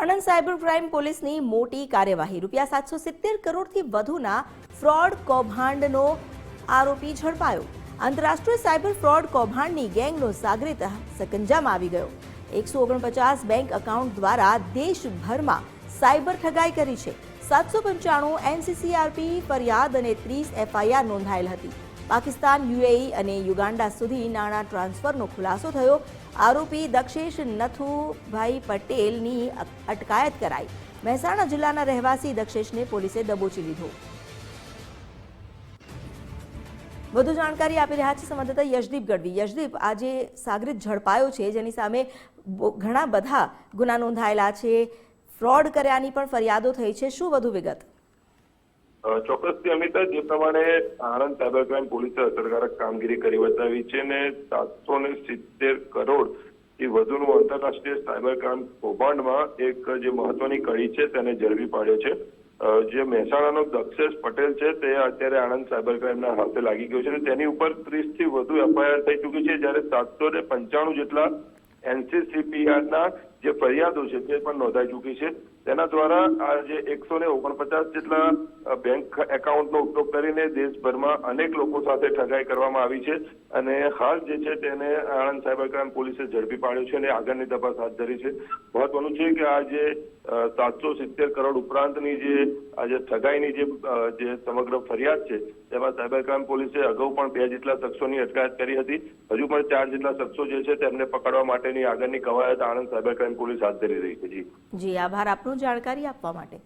Anand cyber crime પોલીસની મોટી કાર્યવાહી ₹770 કરોડથી વધુના ફ્રોડ કૌભાંડનો આરોપી ઝડપાયો। આંતરરાષ્ટ્રીય સાયબર ફ્રોડ કૌભાંડની ગેંગનો સાગરીત સકંજામાં આવી ગયો। 149 બેંક એકાઉન્ટ દ્વારા દેશભરમાં સાયબર ઠગાઈ કરી છે। 795 એનસીસીઆરપી ફરિયાદ અને 30 એફઆઈઆર નોંધાયેલ હતી। પાકિસ્તાન, યુએઈ અને યુગાન્ડા સુધી નાણાં ટ્રાન્સફરનો ખુલાસો થયો। આરોપી દક્ષેશ નથુભાઈ પટેલની અટકાયત કરાઈ। મહેસાણા જિલ્લાના રહેવાસી દક્ષેશને પોલીસે દબોચી લીધો। વધુ જાણકારી આપી રહ્યા છે સંવાદદાતા યશદીપ ગઢવી। યશદીપ, આજે સાગરીત ઝડપાયો છે, જેની સામે ઘણા બધા ગુના નોંધાયેલા છે, ફ્રોડ કર્યાની પણ ફરિયાદો થઈ છે, શું વધુ વિગત? ચોક્કસથી અમિતા, જે પ્રમાણે આણંદ સાયબર ક્રાઇમ પોલીસે અસરકારક કામગીરી કરી બતાવી છે ને 770 કરોડ થી વધુનું આંતરરાષ્ટ્રીય સાયબર ક્રાઇમ કૌભાંડમાં એક જે મહત્વની કડી છે તેને ઝડપી પાડ્યો છે। જે મહેસાણાનો દક્ષેશ પટેલ છે તે અત્યારે આણંદ સાયબર ક્રાઇમના હાથે લાગી ગયો છે। તેની ઉપર 30 થી વધુ એફઆઈઆર થઈ ચૂકી છે, જ્યારે 795 જેટલા એનસીસીપીઆરના જે ફરિયાદો છે તે પણ નોંધાઈ ચૂકી છે। તેના દ્વારા આ જે 149 જેટલા બેંક એકાઉન્ટનો ઉપયોગ કરીને દેશભરમાં અનેક લોકો સાથે ઠગાઈ કરવામાં આવી છે અને હાલ જે છે તેને આણંદ સાયબર ક્રાઇમ પોલીસે ઝડપી પાડ્યો છે અને આગળની તપાસ હાથ ધરી છે। મહત્વનું છે કે આ જે 770 કરોડ ઉપરાંતની જે આ જે ઠગાઈની જે સમગ્ર ફરિયાદ છે તેમાં સાયબર ક્રાઇમ પોલીસે અગાઉ પણ 2 જેટલા શખ્સોની અટકાયત કરી હતી। હજુ પણ 4 જેટલા શખ્સો જે છે તેમને પકડવા માટેની આગળની કવાયત આણંદ સાયબર ક્રાઇમ પોલીસ હાથ ધરી રહી છે। જી, આભાર આપનું જાણકારી આપવા માટે।